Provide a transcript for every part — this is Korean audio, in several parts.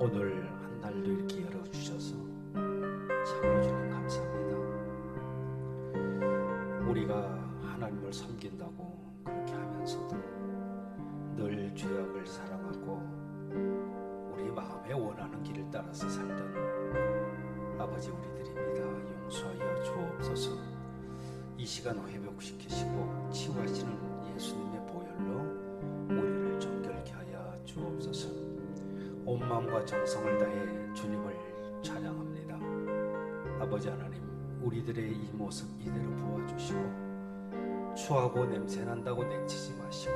오늘 한 달도 이렇게 열어주셔서 참으로 주님 감사합니다. 우리가 하나님을 섬긴다고 그렇게 하면서도 늘 죄악을 사랑하고 우리 마음에 원하는 길을 따라서 살던 아버지 우리들입니다. 용서하여 주옵소서. 이 시간 회복시키시고 치유하시는 예수님의 보혈로 우리를 정결케 하여 주옵소서. 온 마음과 정성을 다해 주님을 찬양합니다. 아버지 하나님, 우리들의 이 모습 이대로 부어주시고 추하고 냄새난다고 내치지 마시고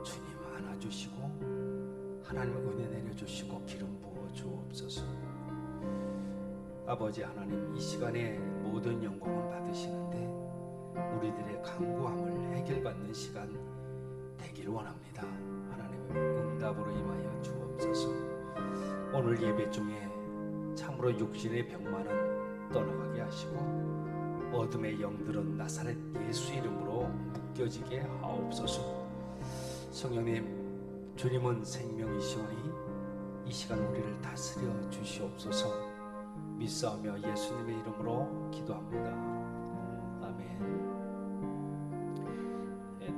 주님 안아주시고 하나님 은혜 내려주시고 기름 부어 주옵소서. 아버지 하나님, 이 시간에 모든 영광은 받으시는데 우리들의 간구함을 해결받는 시간 되길 원합니다. 하나님 응답으로 임하여 주옵소서. 오늘 예배 중에 참으로 육신의 병만은 떠나가게 하시고 어둠의 영들은 나사렛 예수 이름으로 묶여지게 하옵소서. 성령님, 주님은 생명이시오니 이 시간 우리를 다스려 주시옵소서. 믿사오며 예수님의 이름으로 기도합니다. 아멘.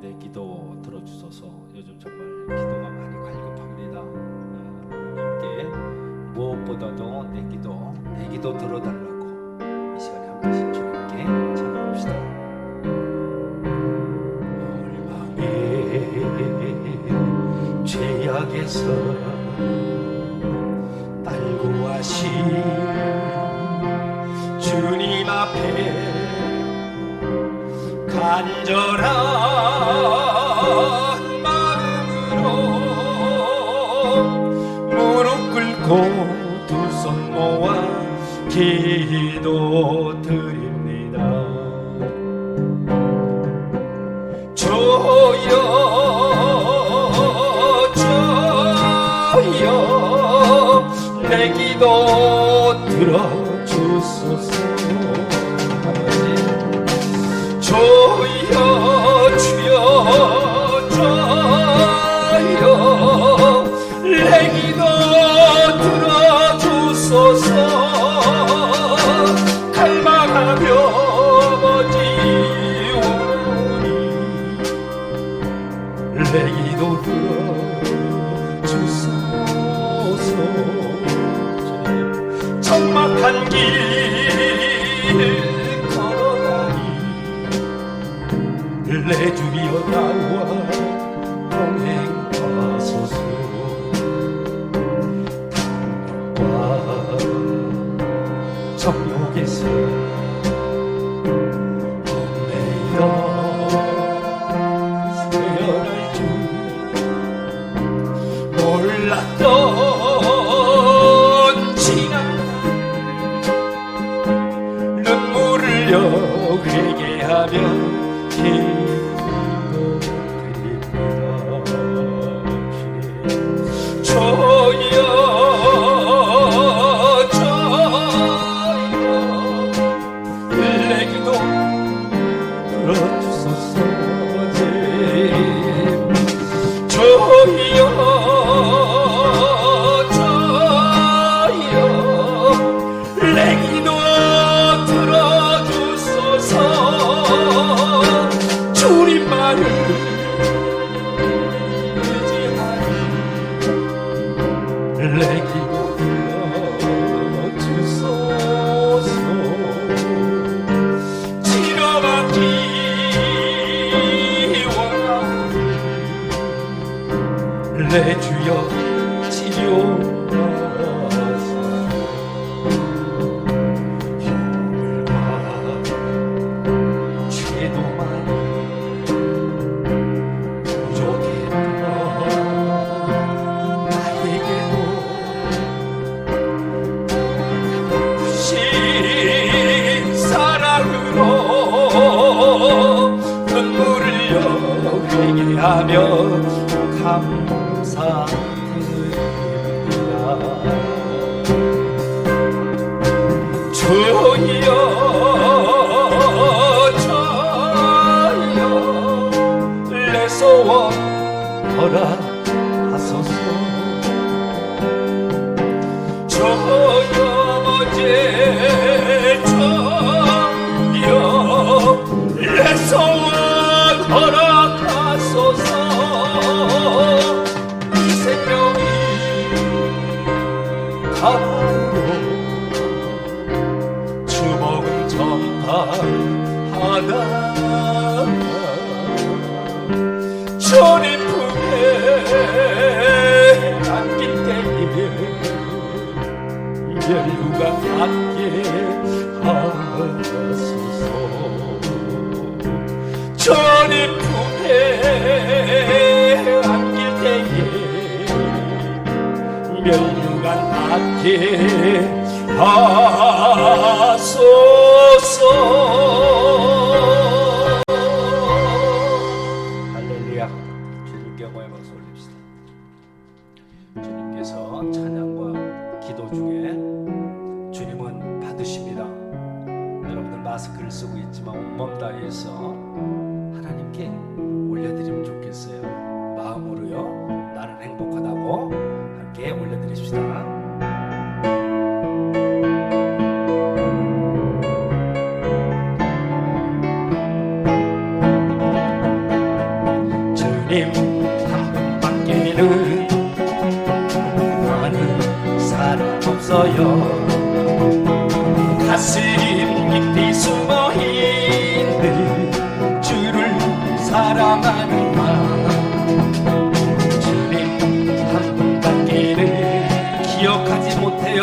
내 기도 들어주셔서 요즘 정말 기도가 많이 갈급합니다. 하나님께 무엇보다도 내 기도 들어달라고 이 시간에 함께 하신 주님께 찬양합시다. 멸망의 죄악에서 날 구하신 주님 앞에 간절한 마음으로 무릎 꿇고 두 손 모아 기도 드립니다. 주여 주여 내 기도 들어주소서. 주여 주여 주여 내 기도 들어주소서. 갈망하며 아버지 오니 내 기도 들어주소서. 적막한 길 내 주여 나와 동행하소서. 탐욕과 정욕에서 얽매여 세연할 줄 몰랐던 지난 눈물을 흘려 회개하며 내 주여 치료하사 허물과 죄도 많이 부족했다. 나에게도 부신 사랑으로 눈물을 흘려 회개하며 감사드립니다. 주여 주여 내 소원 허락하소서. 하나로 주먹은 전파하다 주님 품에 안길 때에 멸류가 닿게 하소서. 주님 품에 안길 때에 멸류가 닿게 하소서. 할렐루야. 주님께 영광의 박수 올립시다. 주님께서 찬양과 기도 중에 주님은 받으십니다. 여러분들 마스크를 쓰고 있지만 온몸 다해서 하나님께 올려드리면 좋겠어요. 마음으로요. 나는 행복하다고 함께 올려드립시다. 주님 한 분밖에는 나는 사랑 없어요. 가슴 깊이 숨어있는 주를 사랑하는 마음. 주님 한 분밖에는 기억하지 못해요.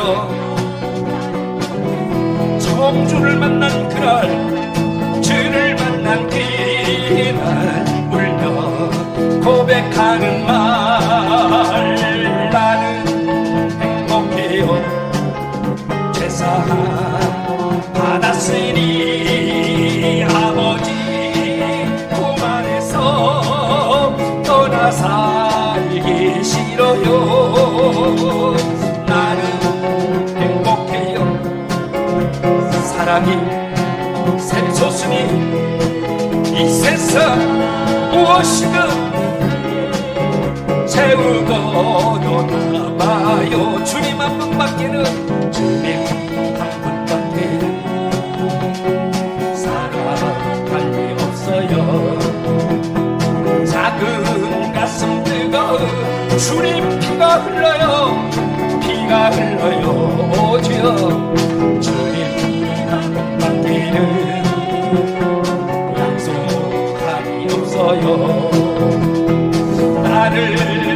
처음 주를 만난 그날, 주를 만난 그날 울며 고백하는 말. 나는 행복해요. 죄사함 받았으니 아버지 품 안에서 떠나 살기 싫어요. 나는 행복해요. 사랑이 샘솟으니 이 세상 무엇이든 채우고도 남아요. 주님 한 분밖에는, 주님 한 분밖에는 사랑할 리 없어요. 작은 가슴 뜨거운 주님 피가 흘러요. 피가 흘러요. 주여. 주님 한 분밖에는 약속할 리 없어요. 나를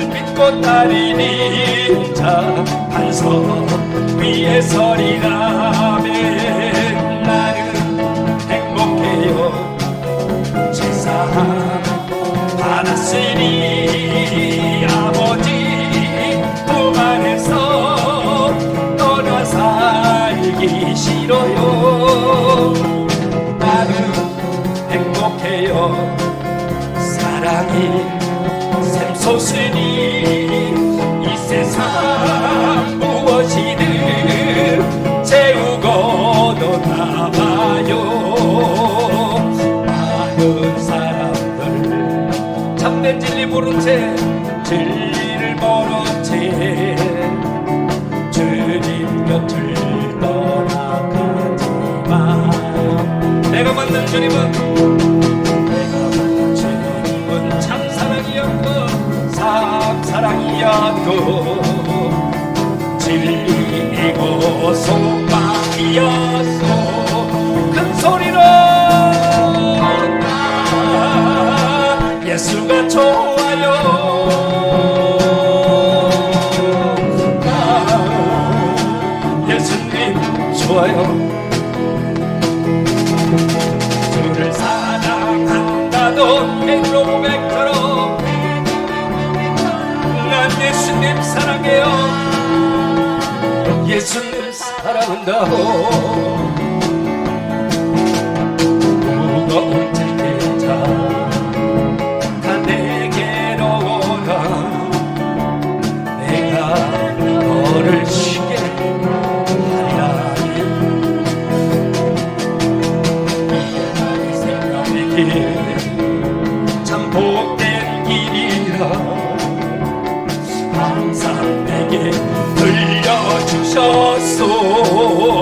믿고 따르는 자 반석 위에 서리라면 나는 행복해요. 제사함 받았으니 아버지 품 안에서 떠나 살기 싫어요. 나는 행복해요. 사랑이 샘솟으니 이 세상 무엇이든 채우고도 남아요. 많은 사람들 참된 진리 모른 채 진리를 모른 채 주님 곁을 떠나가지만 내가 만난 주님은 사랑이야도 진리이고 소망이었소. 큰 소리로 나 예수가 좋아요. 나 예수님 좋아요. 주를 사랑한다던 백로 백처럼 예수님 사랑해요. 예수님 사랑한다고 무거운 짐자 다 내게로 오라. 내가 너를 쉬게 하리라. 이게 나의 생명의 길 참 복된 길이라 항상 내게 들려주셨소.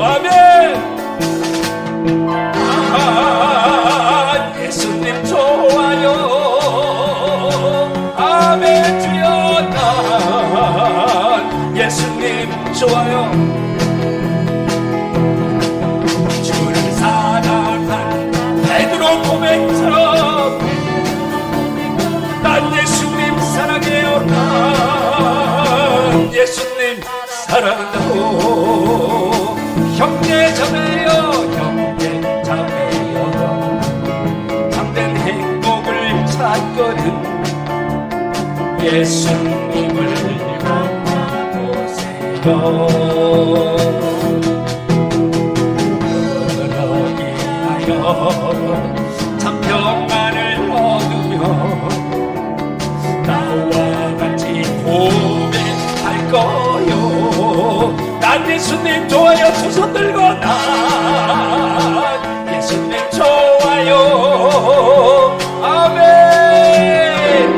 아멘. 예수님 좋아요. 주를 사랑한 베드로 고백처럼 난 예수님 사랑해요. 난 예수님 사랑한다고. 형제자매여 형제자매여 참된 행복을 찾거든 예수님을 만나보세요. 그러기 하여 참 평안을 얻으며 나와 같이 고백할 거요. 난 예수님 좋아요. 두 손 들고 난 예수님 좋아요. 아멘.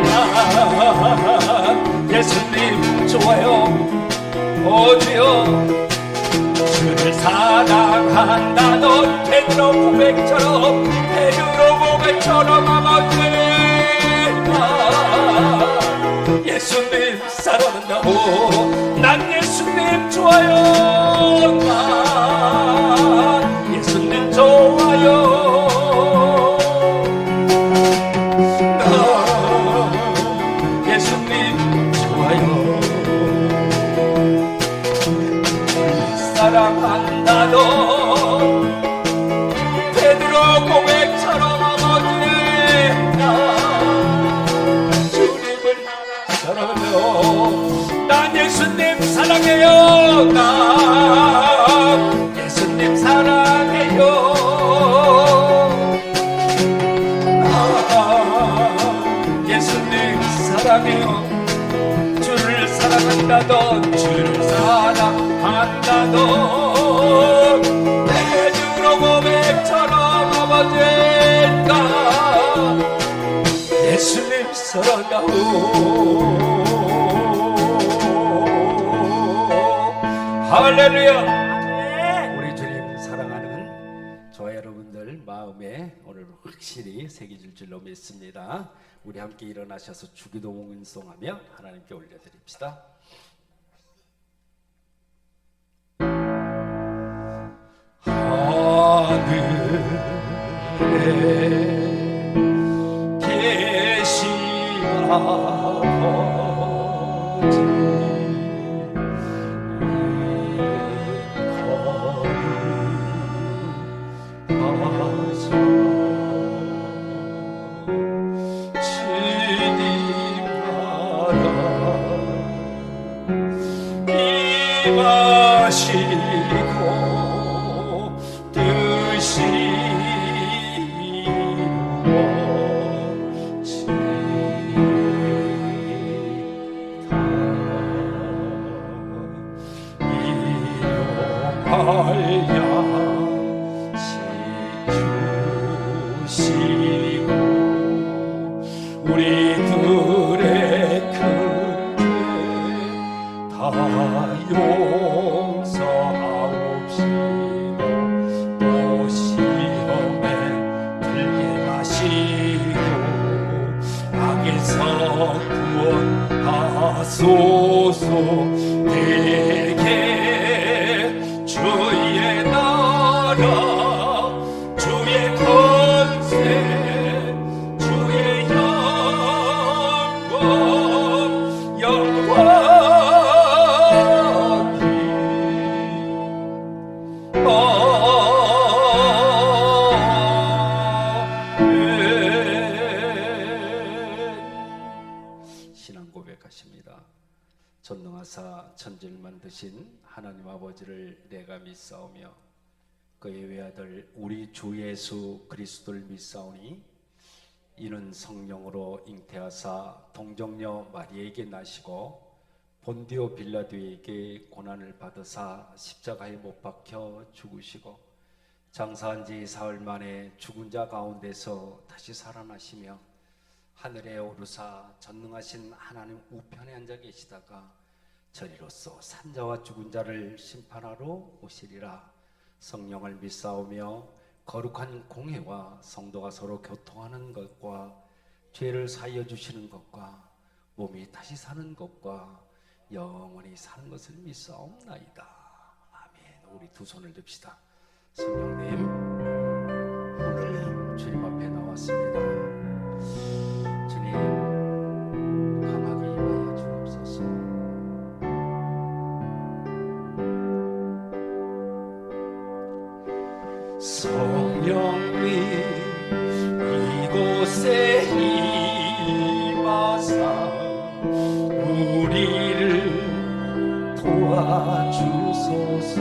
난 예수님 좋아요. 주여 주를 사랑한다. 넌 베드로 고백처럼 베드로 고백처럼 아버지 예수님 사랑한다고. 난 예수님 좋아요. 난 예수님 좋아요. 난 예수님 좋아요. 사랑한다. 너 베드로 고백처럼 아버지 주님을 사랑해요. 난 예수님 사랑해요. 난 예수님 사랑해요. 난 예수님 사랑해요. 주를 사랑한다던 주를 사랑한다던 베드로 고백처럼 아버지가 예수님 사랑한다고. 할렐루야. 우리 주님 사랑하는 저와 여러분들 마음에 오늘 확실히 새겨질 줄로 믿습니다. 우리 함께 일어나셔서 주기도 은송하며 하나님께 올려드립시다. 하늘에 계신 아버지 마시고 뜻이 이루어야 주시고 우리들의 다 용서하옵시고 또 시험에 들게 마시고 악에서 구원하소서. 내게 주의 나라 주의 권세 주의 영광 신앙 고백하십니다. 전능하사 천지를 만드신 하나님 아버지를 내가 믿사오며 그의 외아들 우리 주 예수 그리스도를 믿사오니 이는 성령으로 잉태하사 동정녀 마리에게 나시고 본디오 빌라도에게 고난을 받으사 십자가에 못 박혀 죽으시고 장사한 지 사흘 만에 죽은 자 가운데서 다시 살아나시며 하늘에 오르사 전능하신 하나님 우편에 앉아 계시다가 저리로서 산자와 죽은 자를 심판하러 오시리라. 성령을 믿사오며 거룩한 공회와 성도가 서로 교통하는 것과 죄를 사하여 주시는 것과 몸이 다시 사는 것과 영원히 사는 것을 믿사옵나이다. 아멘. 우리 두 손을 듭시다. 성령님, 오늘 주님 앞에 나왔습니다. 주님, 강하게 임하여 주옵소서. 성령님, 이곳에 임하사 우리를 도와주소서.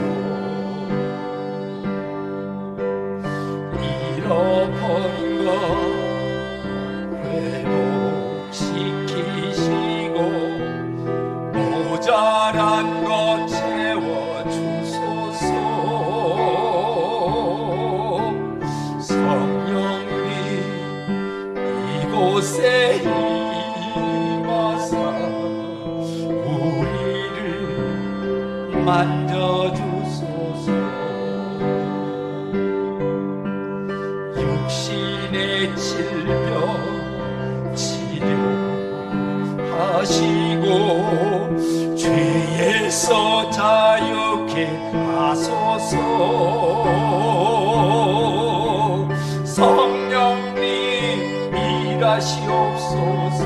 잃어버린 것 회복시키시고 모자란 것 채워주소서. 성령님, 이곳에 임하사 우리를 만져주소서. 육신의 질병 치료하시고 죄에서 자유케 하소서. 성령님, 일하시옵소서.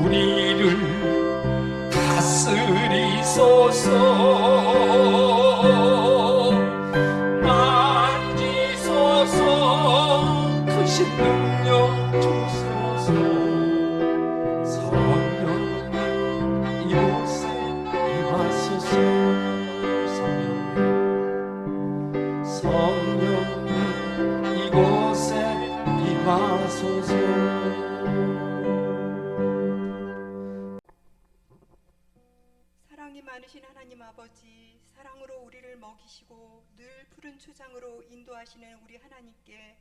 우리를 다스리소서. 만지소서. 크신 능력 주소서. 성령님, 이곳에 임하소서. 성령님, 이곳에 임하소서. 사랑이 많으신 하나님 아버지, 사랑으로 우리를 먹이시고 늘 푸른 초장으로 인도하시는 우리 하나님께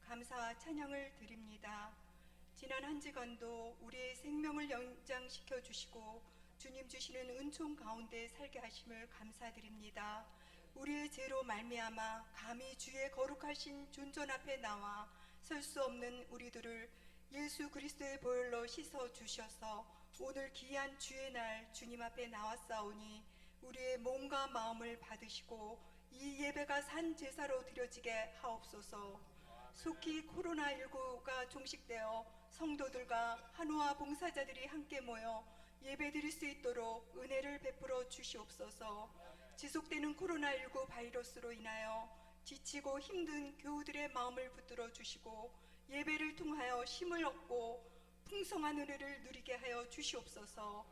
감사와 찬양을 드립니다. 지난 한 주간도 우리의 생명을 연장시켜 주시고 주님 주시는 은총 가운데 살게 하심을 감사드립니다. 우리의 죄로 말미암아 감히 주의 거룩하신 존전 앞에 나와 설 수 없는 우리들을 예수 그리스도의 보혈로 씻어 주셔서 오늘 귀한 주의 날 주님 앞에 나왔사오니 우리의 몸과 마음을 받으시고 이 예배가 산 제사로 드려지게 하옵소서. 속히 코로나19가 종식되어 성도들과 한우와 봉사자들이 함께 모여 예배드릴 수 있도록 은혜를 베풀어 주시옵소서. 지속되는 코로나19 바이러스로 인하여 지치고 힘든 교우들의 마음을 붙들어 주시고 예배를 통하여 힘을 얻고 풍성한 은혜를 누리게 하여 주시옵소서.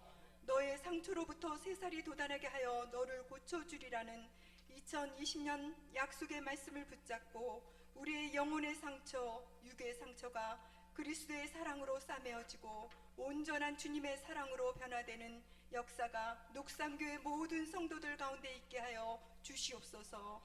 너의 상처로부터 새살이 돋아나게 하여 너를 고쳐주리라는 2020년 약속의 말씀을 붙잡고 우리의 영혼의 상처, 육의 상처가 그리스도의 사랑으로 싸매어지고 온전한 주님의 사랑으로 변화되는 역사가 녹삼교회 모든 성도들 가운데 있게 하여 주시옵소서.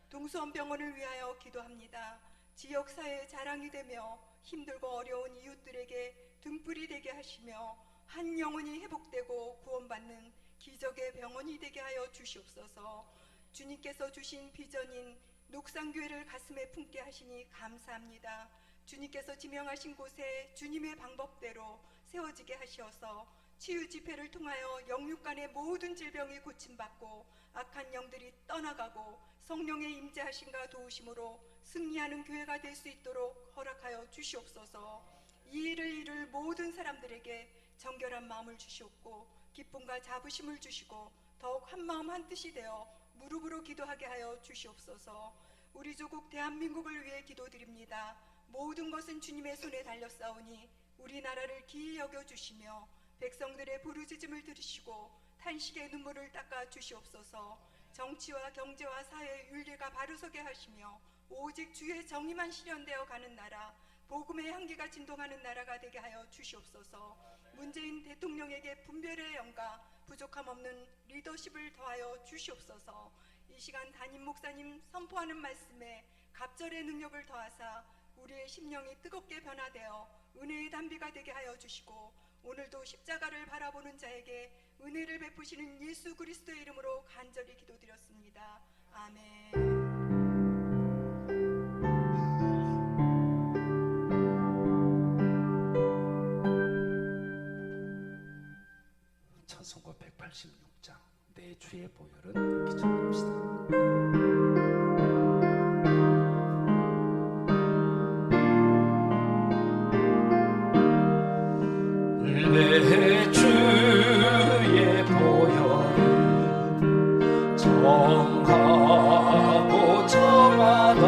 동수원병원을 위하여 기도합니다. 지역사회의 자랑이 되며 힘들고 어려운 이웃들에게 등불이 되게 하시며 한 영혼이 회복되고 구원받는 기적의 병원이 되게 하여 주시옵소서. 주님께서 주신 비전인 녹삼교회를 가슴에 품게 하시니 감사합니다. 주님께서 지명하신 곳에 주님의 방법대로 세워지게 하시어서 치유 집회를 통하여 영육 간의 모든 질병이 고침받고 악한 영들이 떠나가고 성령의 임재하심과 도우심으로 승리하는 교회가 될 수 있도록 허락하여 주시옵소서. 이 일을 이룰 모든 사람들에게 정결한 마음을 주시옵고 기쁨과 자부심을 주시고 더욱 한마음 한뜻이 되어 무릎으로 기도하게 하여 주시옵소서. 우리 조국 대한민국을 위해 기도드립니다. 모든 것은 주님의 손에 달렸사오니 우리나라를 기이 여겨주시며 백성들의 부르짖음을 들으시고 탄식의 눈물을 닦아 주시옵소서. 정치와 경제와 사회의 윤리가 바로서게 하시며 오직 주의 정의만 실현되어 가는 나라, 복음의 향기가 진동하는 나라가 되게 하여 주시옵소서. 문재인 대통령에게 분별의 영과 부족함 없는 리더십을 더하여 주시옵소서. 이 시간 담임 목사님 선포하는 말씀에 갑절의 능력을 더하사 우리의 심령이 뜨겁게 변화되어 은혜의 담비가 되게 하여 주시고 오늘도 십자가를 바라보는 자에게 은혜를 베푸시는 예수 그리스도의 이름으로 간절히 기도드렸습니다. 아멘. 찬송가 186장 내 주의 보혈은 기청합시다. 내 주의 보혈은 정하고 정하다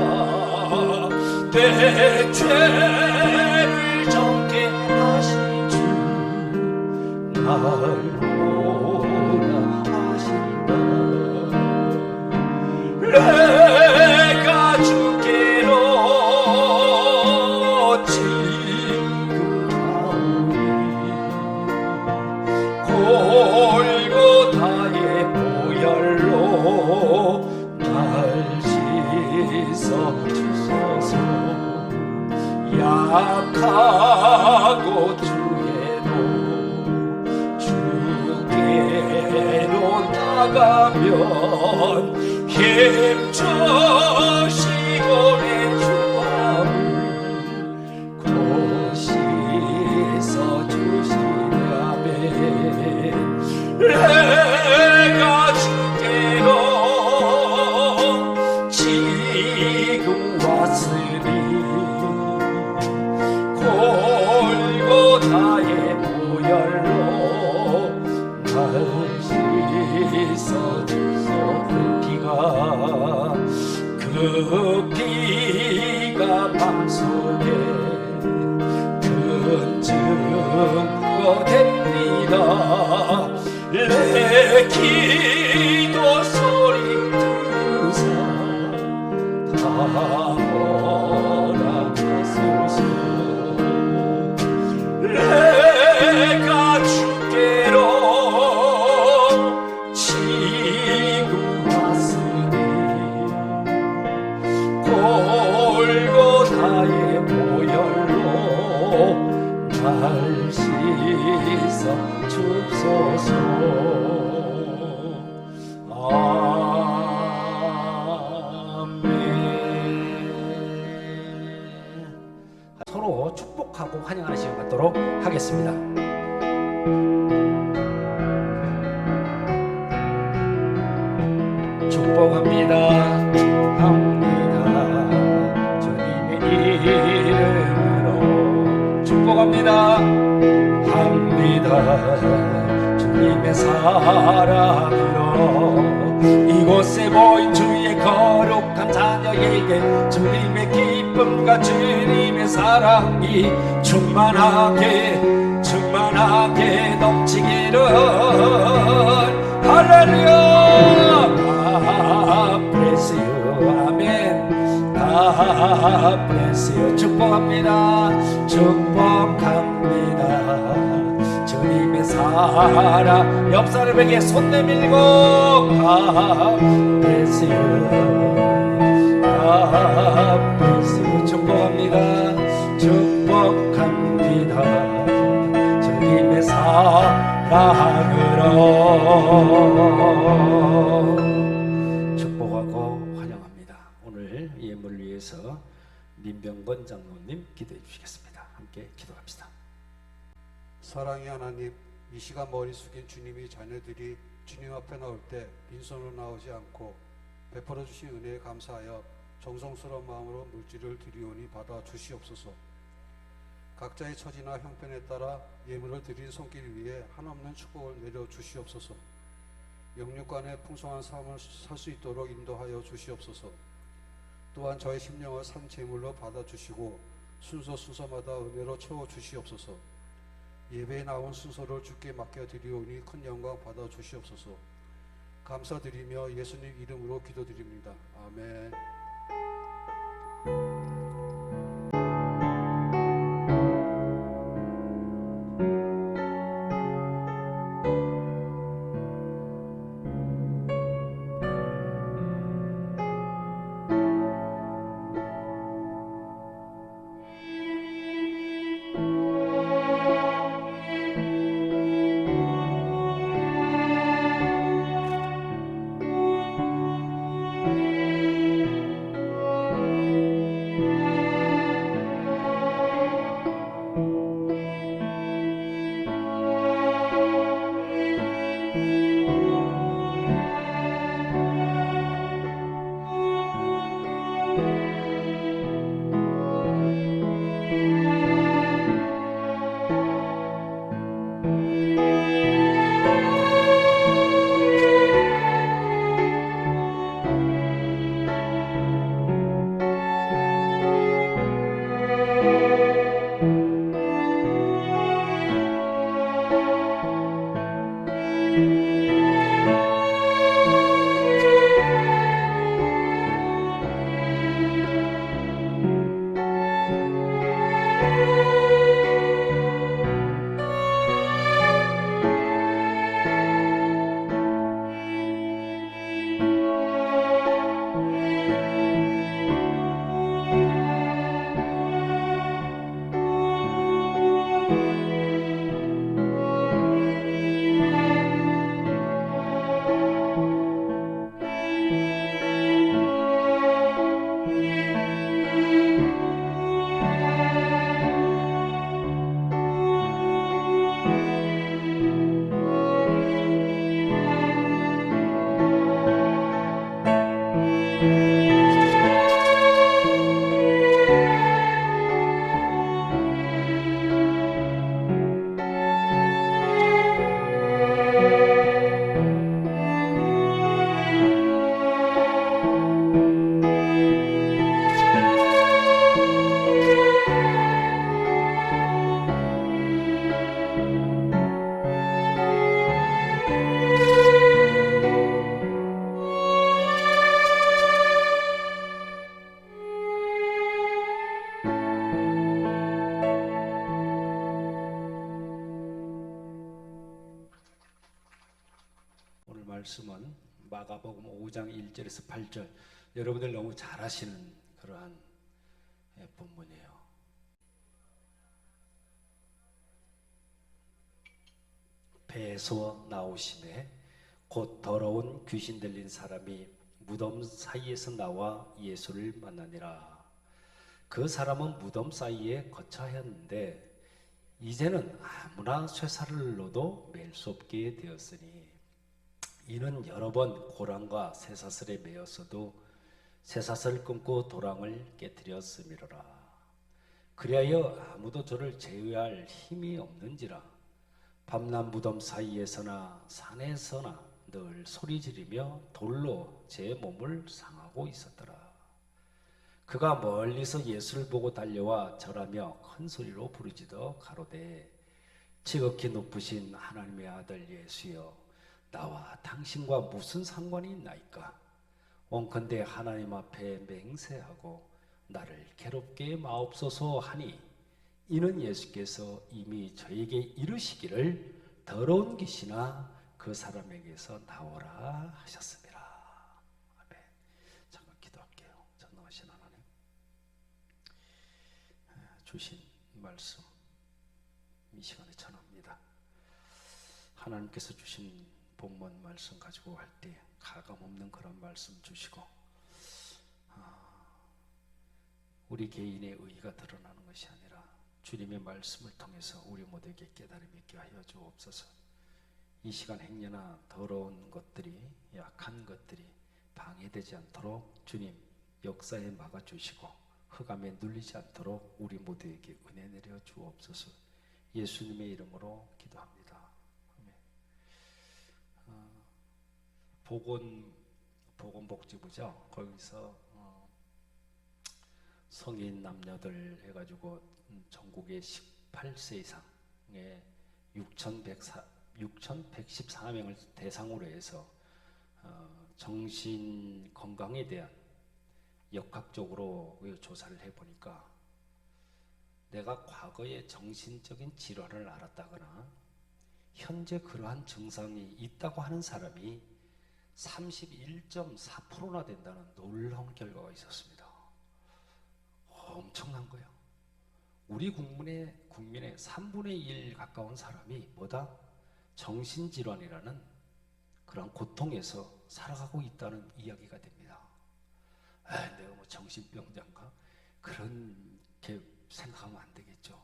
내 죄를 정케 하신 주 날 오라 하신다. 내가 주께로 지금 가오니 골고다의 보혈로 날 씻어 주소서. 약하고 주께로 나가면 힘주시고 내 주함을 곧 씻어 주시려면 내가 주께로 지금 왔으니 골고다의 보혈로 날 씻어 주소. 그 피가 밤속에 큰 증거 됩니다. 내 기도 소리 들으사 다 허락하소서. 내가 주께로 지금 왔으니 골고다의 보혈로 날 씻어 주소서. 아멘. 서로 축복하고 환영하는 시간 갖도록 하겠습니다. 축복합니다. 합니다. 주님의 이름으로 축복합니다. 합니다. 주님의 사랑으로 이곳에 모인 주의 거룩한 자녀에게 주님의 기쁨과 주님의 사랑이 충만하게 넘치기를. 할렐루야. God bless you. 아멘. God bless you. 축복합니다. 축복합니다. 주님의 사랑 옆 사람에게 손 내밀고 God bless you. God bless you. 축복합니다. 축복합니다. 주님의 사랑으로 축복하고 환영합니다. 오늘 예물을 위해서 민병건 장로님 기도해 주시겠습니다. 함께 기도합시다. 사랑의 하나님, 이 시간 머리 숙인 주님이 자녀들이 주님 앞에 나올 때 빈손으로 나오지 않고 베풀어 주신 은혜에 감사하여 정성스러운 마음으로 물질을 드리오니 받아 주시옵소서. 각자의 처지나 형편에 따라 예물을 드린 손길 위에 한없는 축복을 내려 주시옵소서. 영육간의 풍성한 삶을 살 수 있도록 인도하여 주시옵소서. 또한 저의 심령을 산 제물로 받아 주시고 순서마다 은혜로 채워 주시옵소서. 예배에 나온 순서를 주께 맡겨 드리오니 큰 영광 받아 주시옵소서. 감사드리며 예수님 이름으로 기도드립니다. 아멘. 말씀은 마가복음 5장 1절에서 8절. 여러분들 너무 잘 아시는 그러한 본문이에요. 배에서 나오심에 곧 더러운 귀신 들린 사람이 무덤 사이에서 나와 예수를 만나니라. 그 사람은 무덤 사이에 거처하였는데 이제는 아무나 쇠사를 넣어도 맬 수 없게 되었으니 이는 여러 번 고랑과 쇠사슬에 매였어도 쇠사슬을 끊고 도랑을 깨뜨렸음이로라. 그리하여 아무도 저를 제어할 힘이 없는지라. 밤낮 무덤 사이에서나 산에서나 늘 소리 지르며 돌로 제 몸을 상하고 있었더라. 그가 멀리서 예수를 보고 달려와 절하며 큰 소리로 부르짖어 가로되 지극히 높으신 하나님의 아들 예수여, 나와 당신과 무슨 상관이 있나이까? 원컨대 하나님 앞에 맹세하고 나를 괴롭게 마옵소서 하니 이는 예수께서 이미 저에게 이르시기를 더러운 귀신아 그 사람에게서 나오라 하셨습니다. 아멘. 잠깐 기도할게요. 전능하신 하나님, 주신 말씀 이 시간에 전합니다. 하나님께서 주신 본문 말씀 가지고 할 때 가감 없는 그런 말씀 주시고 우리 개인의 의의가 드러나는 것이 아니라 주님의 말씀을 통해서 우리 모두에게 깨달음이 있게 하여 주옵소서. 이 시간 행여나 더러운 것들이, 약한 것들이 방해되지 않도록 주님 역사에 막아주시고 흑암에 눌리지 않도록 우리 모두에게 은혜 내려 주옵소서. 예수님의 이름으로 기도합니다. 아멘. 보건복지부죠. 거기서 성인 남녀들 해가지고 전국의 18세 이상의 6,114명을 대상으로 해서 정신 건강에 대한 역학적으로 조사를 해보니까 내가 과거에 정신적인 질환을 앓았다거나 현재 그러한 증상이 있다고 하는 사람이 31.4%나 된다는 놀라운 결과가 있었습니다. 엄청난 거예요. 우리 국민의 3분의 1 가까운 사람이 뭐다? 정신질환이라는 그런 고통에서 살아가고 있다는 이야기가 됩니다. 내가 뭐 정신병자인가? 그렇게 생각하면 안 되겠죠.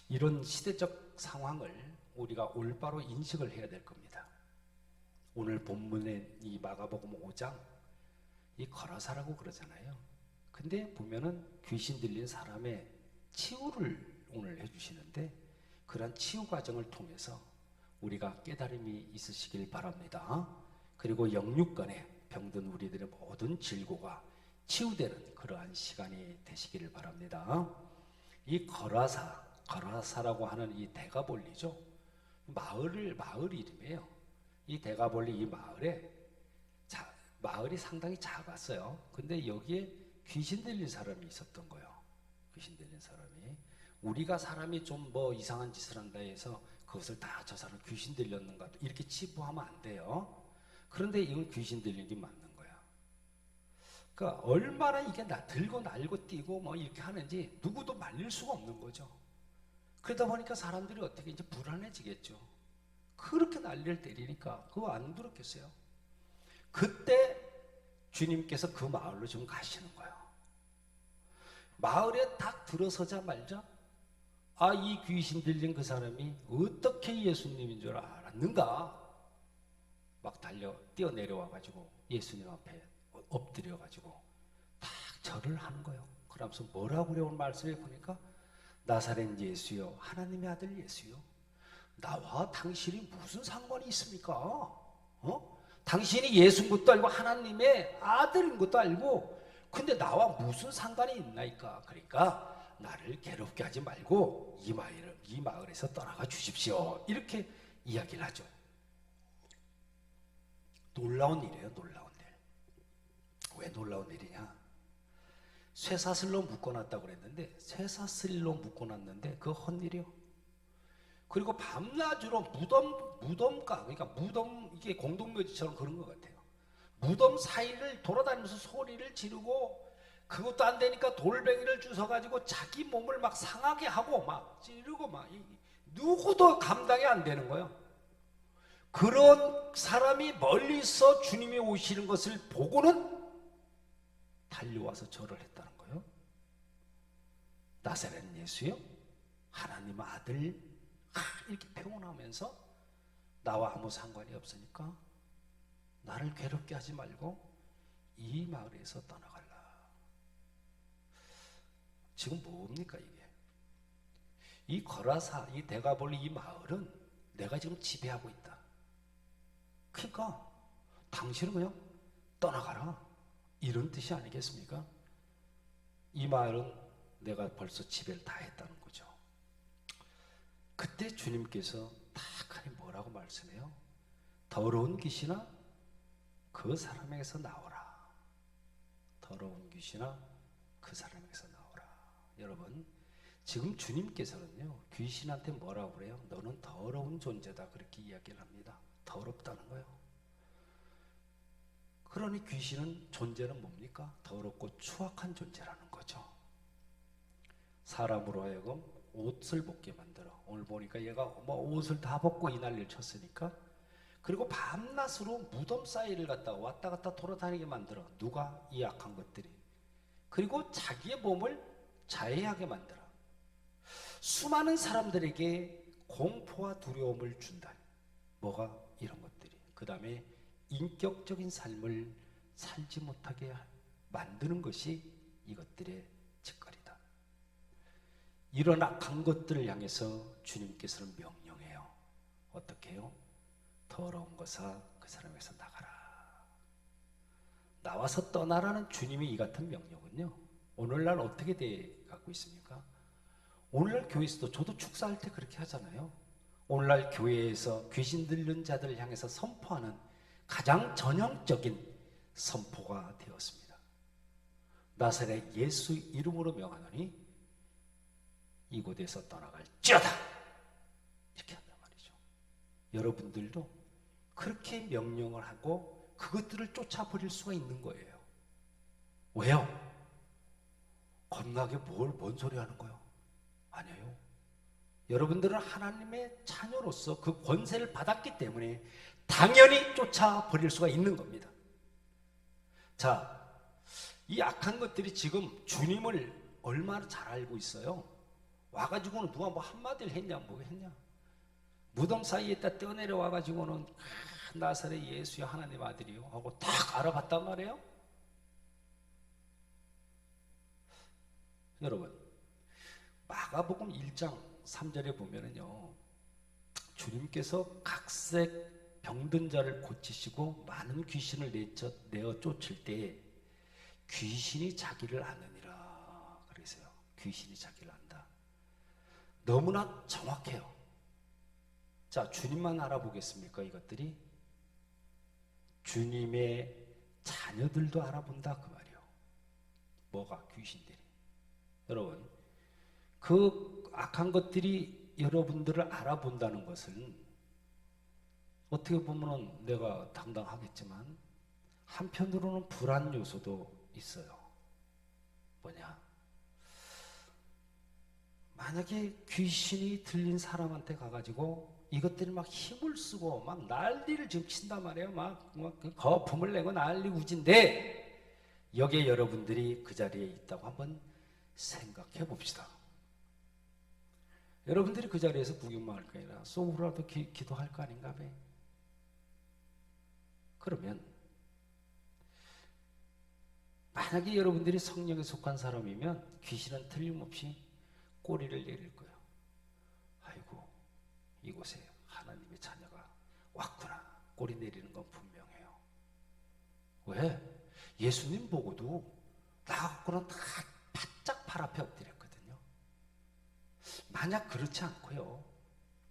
이런 시대적 상황을 우리가 올바로 인식을 해야 될 겁니다. 오늘 본문의 이 마가복음 5장 이 거라사라고 그러잖아요. 근데 보면은 귀신 들린 사람의 치유를 오늘 해주시는데 그런 치유 과정을 통해서 우리가 깨달음이 있으시길 바랍니다. 그리고 영육간에 병든 우리들의 모든 질고가 치유되는 그러한 시간이 되시기를 바랍니다. 이 거라사라고 하는 이 대가볼리죠. 마을 이름이에요. 이 대가볼리 이 마을이 상당히 작았어요. 근데 여기에 귀신 들린 사람이 있었던 거예요. 귀신 들린 사람이. 우리가 사람이 좀 뭐 이상한 짓을 한다 해서 그것을 다 저 사람 귀신 들렸는가 이렇게 치부하면 안 돼요. 그런데 이건 귀신 들린 게 맞는 거야. 그러니까 얼마나 이게 들고 날고 뛰고 뭐 이렇게 하는지 누구도 말릴 수가 없는 거죠. 그러다 보니까 사람들이 어떻게 이제 불안해지겠죠. 그렇게 난리를 때리니까 그거 안 부럽겠어요. 그때 주님께서 그 마을로 지금 가시는 거예요. 마을에 딱 들어서자마자 이 귀신 들린 그 사람이 어떻게 예수님인 줄 알았는가? 막 뛰어내려와가지고 예수님 앞에 엎드려가지고 딱 절을 하는 거예요. 그러면서 뭐라고 그래 오늘 말씀에 보니까 나사렛 예수여, 하나님의 아들 예수여, 나와 당신이 무슨 상관이 있습니까? 당신이 예수인 것도 알고 하나님의 아들인 것도 알고 근데 나와 무슨 상관이 있나이까? 그러니까 나를 괴롭게 하지 말고 이 마을에서 떠나가 주십시오. 이렇게 이야기를 하죠. 놀라운 일이에요. 놀라운 일. 왜 놀라운 일이냐? 쇠사슬로 묶어놨다고 그랬는데 쇠사슬로 묶어놨는데 그거 헛일이요. 그리고 밤낮으로 무덤가, 그러니까 무덤, 이게 공동묘지처럼 그런 것 같아요. 무덤 사이를 돌아다니면서 소리를 지르고, 그것도 안 되니까 돌멩이를 주워가지고 자기 몸을 막 상하게 하고 막 찌르고 막, 누구도 감당이 안 되는 거예요. 그런 사람이 멀리서 주님이 오시는 것을 보고는 달려와서 절을 했다는 거예요. 나사렛 예수요? 하나님 아들, 이렇게 표현하면서 나와 아무 상관이 없으니까 나를 괴롭게 하지 말고 이 마을에서 떠나갈라. 지금 뭡니까 이게? 이 거라사, 이 데가볼리 이 마을은 내가 지금 지배하고 있다. 그러니까 당신은 그냥 떠나가라, 이런 뜻이 아니겠습니까? 이 마을은 내가 벌써 지배를 다 했다는 거죠. 그때 주님께서 탁하니 뭐라고 말씀해요? 더러운 귀신아, 그 사람에게서 나오라. 더러운 귀신아, 그 사람에게서 나오라. 여러분, 지금 주님께서는요, 귀신한테 뭐라고 그래요? 너는 더러운 존재다, 그렇게 이야기를 합니다. 더럽다는 거예요. 그러니 귀신은, 존재는 뭡니까? 더럽고 추악한 존재라는 거죠. 사람으로 하여금 옷을 벗게 만들어. 오늘 보니까 얘가 뭐 옷을 다 벗고 이 난리를 쳤으니까. 그리고 밤낮으로 무덤 사이를 갖다가 왔다 갔다 돌아다니게 만들어. 누가? 이 악한 것들이. 그리고 자기의 몸을 자해하게 만들어. 수많은 사람들에게 공포와 두려움을 준다. 뭐가? 이런 것들이. 그 다음에 인격적인 삶을 살지 못하게 만드는 것이 이것들의 짓거리다. 이런 악한 것들을 향해서 주님께서는 명령해요. 어떻게 해요? 더러운 것아, 그 사람에게서 나가라. 나와서 떠나라는 주님이 이 같은 명령은요, 오늘날 어떻게 돼 갖고 있습니까? 오늘날 교회에서도, 저도 축사할 때 그렇게 하잖아요. 오늘날 교회에서 귀신 들린 자들을 향해서 선포하는 가장 전형적인 선포가 되었습니다. 나사렛 예수 이름으로 명하노니 이곳에서 떠나갈지어다, 이렇게 한단 말이죠. 여러분들도 그렇게 명령을 하고 그것들을 쫓아버릴 수가 있는 거예요. 왜요? 겁나게 뭔 소리 하는 거예요? 아니에요. 여러분들은 하나님의 자녀로서 그 권세를 받았기 때문에 당연히 쫓아버릴 수가 있는 겁니다. 자, 이 악한 것들이 지금 주님을 얼마나 잘 알고 있어요. 와가지고는 누가 뭐 한마디를 했냐, 뭐 했냐. 무덤 사이에다 뛰어내려 와가지고는 나사렛 예수야, 하나님 아들이요 하고 딱 알아봤단 말이에요. 여러분, 마가복음 1장 3절에 보면은요, 주님께서 각색 병든 자를 고치시고 많은 귀신을 내어 쫓을 때 귀신이 자기를 아느니라 그랬어요. 귀신이 자기를 안다. 너무나 정확해요. 자, 주님만 알아보겠습니까? 이것들이 주님의 자녀들도 알아본다, 그 말이에요. 뭐가? 귀신들이. 여러분, 그 악한 것들이 여러분들을 알아본다는 것은 어떻게 보면 내가 당당하겠지만 한편으로는 불안 요소도 있어요. 뭐냐? 만약에 귀신이 들린 사람한테 가가지고 이것들이 막 힘을 쓰고 막 난리를 지금 친단 말이에요. 막 거품을 내고 난리 우진데 여기에 여러분들이 그 자리에 있다고 한번 생각해 봅시다. 여러분들이 그 자리에서 구경만 할 거 아니라 속으로라도 기도할 거 아닌가 봐. 그러면 만약에 여러분들이 성령에 속한 사람이면 귀신은 틀림없이 꼬리를 내릴 거예요. 아이고, 이곳에 하나님의 자녀가 왔구나. 꼬리 내리는 건 분명해요. 왜? 예수님 보고도 나하고는 다 바짝 팔 앞에 엎드렸거든요. 만약 그렇지 않고요,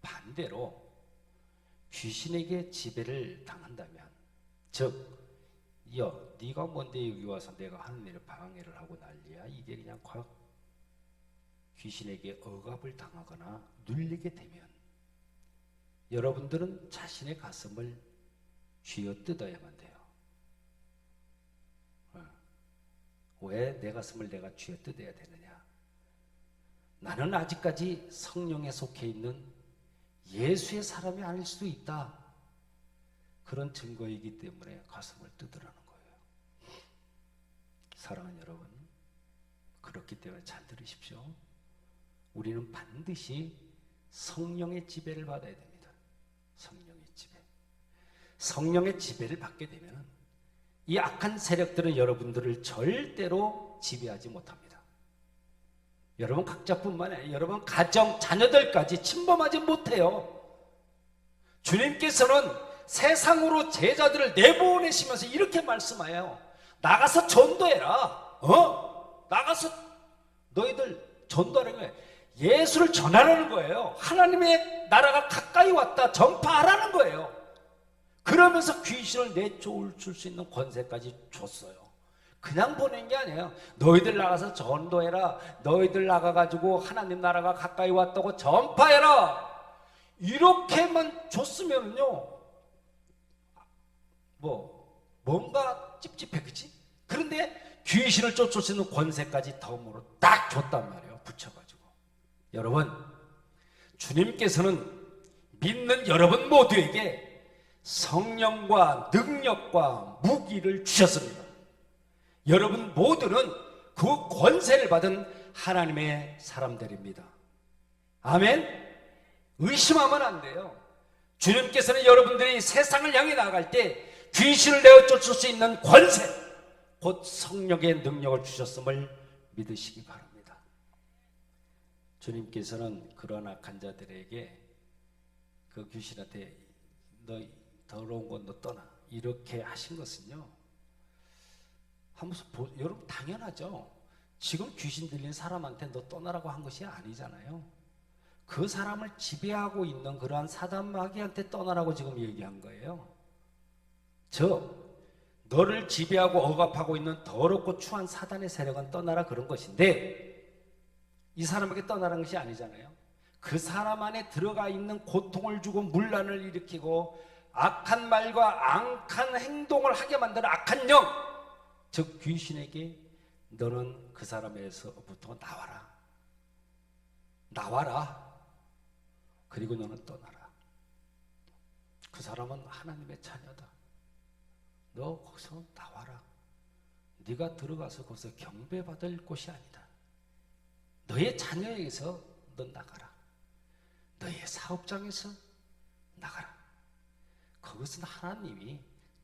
반대로 귀신에게 지배를 당한다면, 즉 네가 뭔데 여기 와서 내가 하는 일을 방해를 하고 난리야, 이게 그냥 귀신에게 억압을 당하거나 눌리게 되면 여러분들은 자신의 가슴을 쥐어뜯어야만 돼요. 왜 내 가슴을 내가 쥐어뜯어야 되느냐? 나는 아직까지 성령에 속해 있는 예수의 사람이 아닐 수도 있다. 그런 증거이기 때문에 가슴을 뜯으라는 거예요. 사랑하는 여러분, 그렇기 때문에 잘 들으십시오. 우리는 반드시 성령의 지배를 받아야 됩니다. 성령의 지배. 성령의 지배를 받게 되면 이 악한 세력들은 여러분들을 절대로 지배하지 못합니다. 여러분 각자뿐만 아니라 여러분 가정, 자녀들까지 침범하지 못해요. 주님께서는 세상으로 제자들을 내보내시면서 이렇게 말씀하여요. 나가서 전도해라. 나가서 너희들 전도하는 거예요. 예수를 전하라는 거예요. 하나님의 나라가 가까이 왔다 전파하라는 거예요. 그러면서 귀신을 내쫓을 수 있는 권세까지 줬어요. 그냥 보낸 게 아니에요. 너희들 나가서 전도해라. 너희들 나가가지고 하나님 나라가 가까이 왔다고 전파해라. 이렇게만 줬으면요, 뭔가 찝찝해, 그치? 그런데 귀신을 쫓을 수 있는 권세까지 덤으로 딱 줬단 말이에요. 붙여가지고. 여러분, 주님께서는 믿는 여러분 모두에게 성령과 능력과 무기를 주셨습니다. 여러분 모두는 그 권세를 받은 하나님의 사람들입니다. 아멘? 의심하면 안 돼요. 주님께서는 여러분들이 세상을 향해 나아갈 때 귀신을 내어 쫓을 수 있는 권세, 곧 성령의 능력을 주셨음을 믿으시기 바랍니다. 주님께서는 그런 악한 자들에게 그 귀신한테 너 더러운 건 너 떠나 이렇게 하신 것은요, 여러분 당연하죠. 지금 귀신 들린 사람한테 너 떠나라고 한 것이 아니잖아요. 그 사람을 지배하고 있는 그러한 사단 마귀한테 떠나라고 지금 얘기한 거예요. 너를 지배하고 억압하고 있는 더럽고 추한 사단의 세력은 떠나라 그런 것인데, 이 사람에게 떠나라는 것이 아니잖아요. 그 사람 안에 들어가 있는 고통을 주고 문란을 일으키고 악한 말과 악한 행동을 하게 만드는 악한 영, 즉 귀신에게 너는 그 사람에서부터 나와라. 그리고 너는 떠나라. 그 사람은 하나님의 자녀다. 너 거기서 나와라. 네가 들어가서 거기서 경배받을 곳이 아니다. 너의 자녀에게서 너 나가라. 너의 사업장에서 나가라. 그것은 하나님이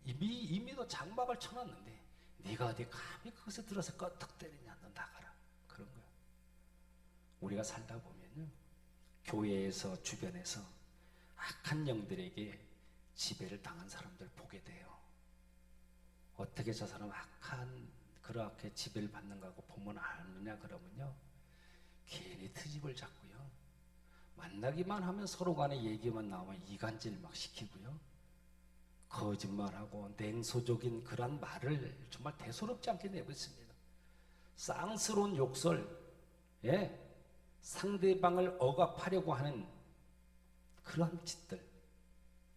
이미 너 장막을 쳐놨는데 네가 어디 감히 그것에 들어서 껐떡 때리냐. 너 나가라. 그런 거야. 우리가 살다 보면요, 교회에서 주변에서 악한 영들에게 지배를 당한 사람들 보게 돼요. 어떻게 저 사람 그렇게 지배를 받는가 하고 보면 아느냐 그러면요, 괜히 트집을 잡고요, 만나기만 하면 서로 간에 얘기만 나오면 이간질 막 시키고요, 거짓말하고 냉소적인 그런 말을 정말 대수롭지 않게 내고 있습니다. 쌍스러운 욕설, 상대방을 억압하려고 하는 그런 짓들,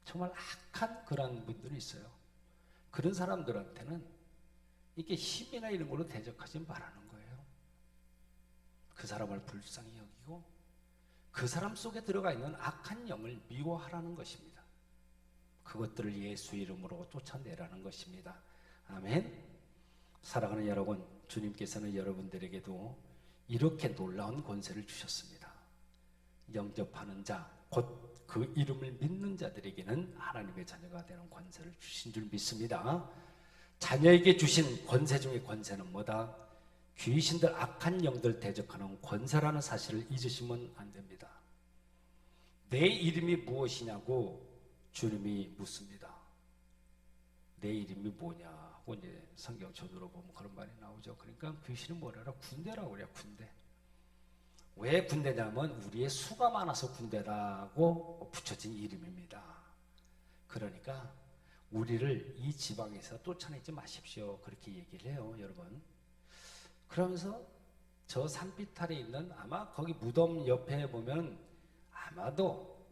정말 악한 그런 분들이 있어요. 그런 사람들한테는 이렇게 힘이나 이런 걸로 대적하지 말라는 거예요. 그 사람을 불쌍히 여기고 그 사람 속에 들어가 있는 악한 영을 미워하라는 것입니다. 그것들을 예수 이름으로 쫓아내라는 것입니다. 아멘. 사랑하는 여러분, 주님께서는 여러분들에게도 이렇게 놀라운 권세를 주셨습니다. 영접하는 자, 곧 그 이름을 믿는 자들에게는 하나님의 자녀가 되는 권세를 주신 줄 믿습니다. 자녀에게 주신 권세 중에 권세는 뭐다? 귀신들, 악한 영들 대적하는 권세라는 사실을 잊으시면 안 됩니다. 내 이름이 무엇이냐고 주님이 묻습니다. 내 이름이 뭐냐고 이제 성경 저도로 보면 그런 말이 나오죠. 그러니까 귀신은 뭐래라? 군대라고 그래요. 군대. 왜 군대냐면 우리의 수가 많아서 군대라고 붙여진 이름입니다. 그러니까 우리를 이 지방에서 쫓아내지 마십시오. 그렇게 얘기를 해요, 여러분. 그러면서 저 산비탈에 있는 아마 거기 무덤 옆에 보면 아마도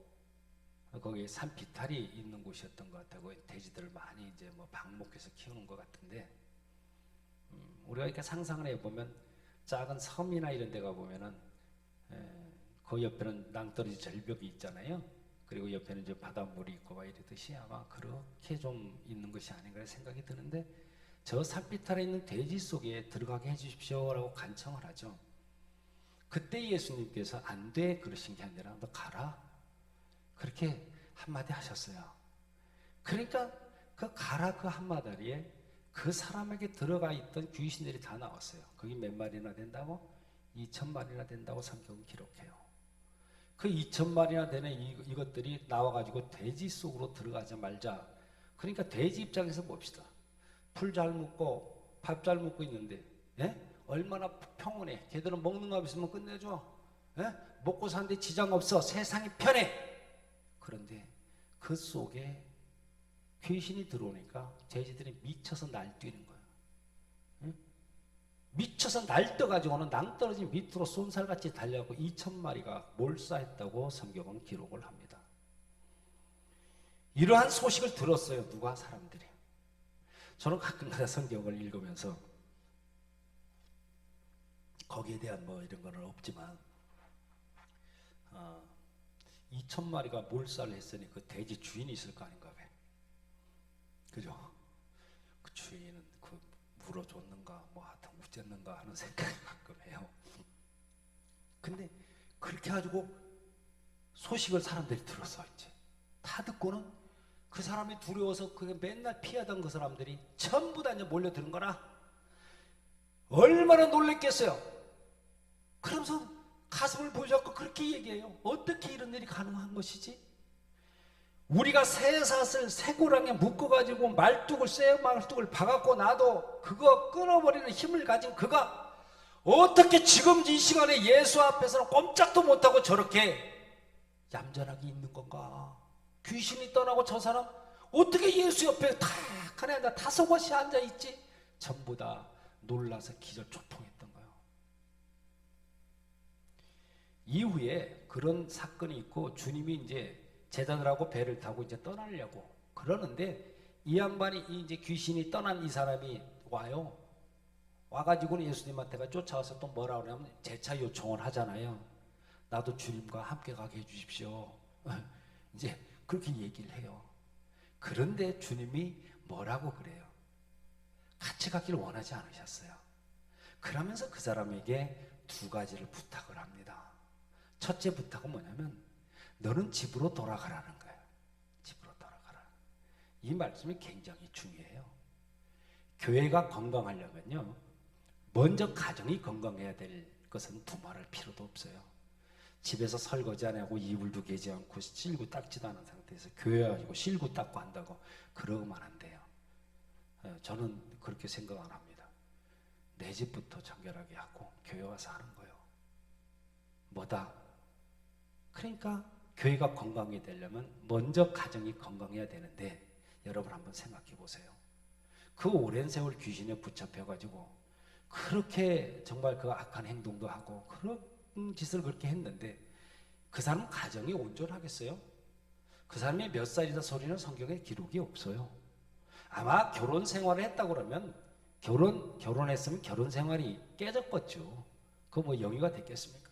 거기 산비탈이 있는 곳이었던 것 같고 돼지들을 많이 이제 뭐 방목해서 키우는 것 같은데 우리가 이렇게 상상을 해보면 작은 섬이나 이런 데 가보면은 그 옆에는 낭떠러지 절벽이 있잖아요. 그리고 옆에는 이제 바닷물이 있고 막 이러듯이 아마 그렇게 좀 있는 것이 아닌가 생각이 드는데 저 산비탈에 있는 돼지 속에 들어가게 해주십시오라고 간청을 하죠. 그때 예수님께서 안 돼 그러신 게 아니라 너 가라 그렇게 한마디 하셨어요. 그러니까 그 가라 그 한마디에 그 사람에게 들어가 있던 귀신들이 다 나왔어요. 거기 몇 마리나 된다고? 2,000마리나 된다고 성경은 기록해요. 그 2,000마리나 되는 이것들이 나와가지고 돼지 속으로 들어가자 말자. 그러니까 돼지 입장에서 봅시다. 풀 잘 먹고 밥 잘 먹고 있는데 얼마나 평온해. 걔들은 먹는 거 있으면 끝내줘. 먹고 사는데 지장 없어. 세상이 편해. 그런데 그 속에 귀신이 들어오니까 돼지들이 미쳐서 날뛰는 거예요. 미쳐서 날뛰어가지고는 낭떠러지 밑으로 쏜살같이 달려가고 2,000마리가 몰사했다고 성경은 기록을 합니다. 이러한 소식을 들었어요. 누가? 사람들이. 저는 가끔가다 성경을 읽으면서 거기에 대한 뭐 이런 거는 없지만 2,000마리가 몰살을 했으니 그 돼지 주인이 있을 거 아닌가 왜? 그죠? 그 주인은 그 물어줬는가 뭐 하여튼 어쨌는가 하는 생각이 가끔 해요. 근데 그렇게 가지고 소식을 사람들이 들었어. 이제 다 듣고는 그 사람이 두려워서 그 맨날 피하던 그 사람들이 전부 다 이제 몰려드는 거라. 얼마나 놀랬겠어요. 그러면서 가슴을 보여줬고 그렇게 얘기해요. 어떻게 이런 일이 가능한 것이지? 우리가 쇠사슬 쇠고랑에 묶어가지고 말뚝을 박았고 나도 그거 끊어버리는 힘을 가진 그가 어떻게 지금 이 시간에 예수 앞에서는 꼼짝도 못하고 저렇게 얌전하게 있는 건가? 귀신이 떠나고 저 사람 어떻게 예수 옆에 탁 하나 앉아 다섯곳이 앉아있지? 전부 다 놀라서 기절 초풍했던 거예요. 이후에 그런 사건이 있고 주님이 이제 제자들하고 배를 타고 이제 떠나려고 그러는데 이 양반이 이제 귀신이 떠난 이 사람이 와요. 와가지고는 예수님한테가 쫓아와서 또 뭐라 그러냐면 재차 요청을 하잖아요. 나도 주님과 함께 가게 해주십시오. 이제 그렇게 얘기를 해요. 그런데 주님이 뭐라고 그래요? 같이 가기를 원하지 않으셨어요. 그러면서 그 사람에게 두 가지를 부탁을 합니다. 첫째 부탁은 뭐냐면 너는 집으로 돌아가라는 거예요. 집으로 돌아가라. 이 말씀이 굉장히 중요해요. 교회가 건강하려면요. 먼저 가정이 건강해야 될 것은 두말할 필요도 없어요. 집에서 설거지 안 하고 이불도 개지 않고 실구 닦지도 않은 상태에서 교회 가지고 실구 닦고 한다고 그러면 안 돼요. 저는 그렇게 생각 안 합니다. 내 집부터 정결하게 하고 교회 와서 하는 거예요. 뭐다? 그러니까 교회가 건강이 되려면 먼저 가정이 건강해야 되는데 여러분 한번 생각해 보세요. 그 오랜 세월 귀신에 붙잡혀가지고 그렇게 정말 그 악한 행동도 하고 그런 짓을 그렇게 했는데 그 사람 가정이 온전하겠어요? 그 사람이 몇 살이다 소리는 성경에 기록이 없어요. 아마 결혼 생활을 했다 그러면 결혼했으면 결혼 생활이 깨졌겠죠. 그거 뭐 영위가 됐겠습니까?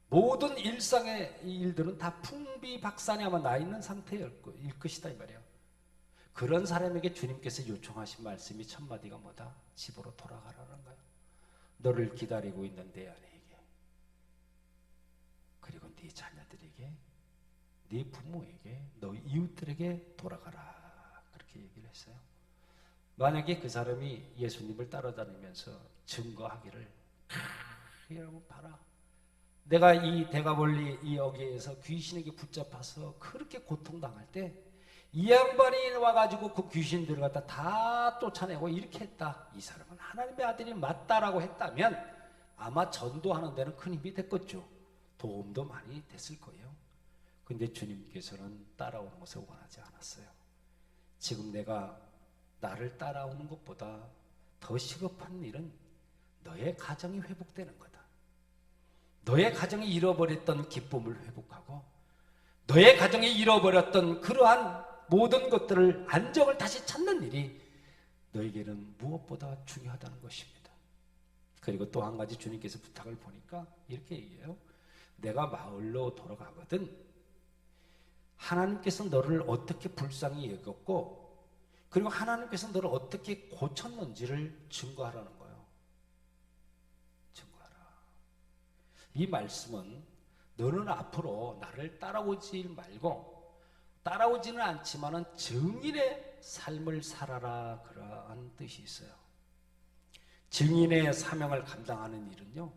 모든 일상의 일들은 다 풍비박산에 아마 나 있는 상태일 것이다 이 말이에요. 그런 사람에게 주님께서 요청하신 말씀이 첫 마디가 뭐다? 집으로 돌아가라는 거예요. 너를 기다리고 있는 내 아내에게 그리고 네 자녀들에게 네 부모에게 너 이웃들에게 돌아가라 그렇게 얘기를 했어요. 만약에 그 사람이 예수님을 따라다니면서 증거하기를 여러분 봐라. 내가 이 대가벌리 이 여기에서 귀신에게 붙잡혀서 그렇게 고통당할 때 이 양반이 와가지고 그 귀신들을 갖다 다 쫓아내고 이렇게 했다. 이 사람은 하나님의 아들이 맞다라고 했다면 아마 전도하는 데는 큰 힘이 됐겠죠. 도움도 많이 됐을 거예요. 근데 주님께서는 따라오는 것을 원하지 않았어요. 지금 내가 나를 따라오는 것보다 더 시급한 일은 너의 가정이 회복되는 거다. 너의 가정이 잃어버렸던 기쁨을 회복하고 너의 가정이 잃어버렸던 그러한 모든 것들을 안정을 다시 찾는 일이 너에게는 무엇보다 중요하다는 것입니다. 그리고 또 한 가지 주님께서 부탁을 보니까 이렇게 얘기해요. 내가 마을로 돌아가거든 하나님께서 너를 어떻게 불쌍히 여겼고 그리고 하나님께서 너를 어떻게 고쳤는지를 증거하라는 거예요. 증거하라. 이 말씀은 너는 앞으로 나를 따라오지 말고 따라오지는 않지만은 증인의 삶을 살아라 그러한 뜻이 있어요. 증인의 사명을 감당하는 일은요,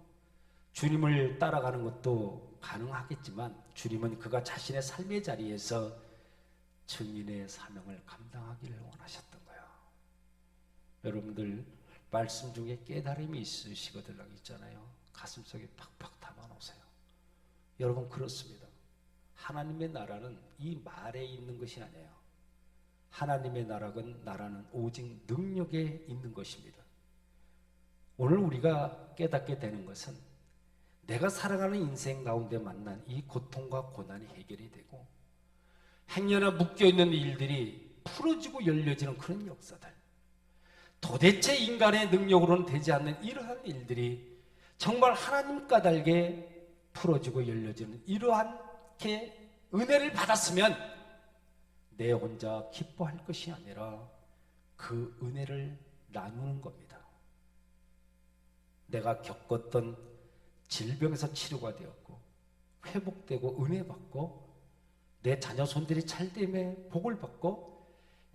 주님을 따라가는 것도 가능하겠지만 주님은 그가 자신의 삶의 자리에서 증인의 사명을 감당하기를 원하셨던 거예요. 여러분들 말씀 중에 깨달음이 있으시거든 있잖아요. 가슴속에 팍팍 담아놓으세요. 여러분 그렇습니다. 하나님의 나라는 이 말에 있는 것이 아니에요. 하나님의 나라는 오직 능력에 있는 것입니다. 오늘 우리가 깨닫게 되는 것은 내가 살아가는 인생 가운데 만난 이 고통과 고난이 해결이 되고 행여나 묶여있는 일들이 풀어지고 열려지는 그런 역사들, 도대체 인간의 능력으로는 되지 않는 이러한 일들이 정말 하나님 까닭에 풀어지고 열려지는 이러한게 은혜를 받았으면 내 혼자 기뻐할 것이 아니라 그 은혜를 나누는 겁니다. 내가 겪었던 질병에서 치료가 되었고 회복되고 은혜 받고 내 자녀 손들이 잘됨에 복을 받고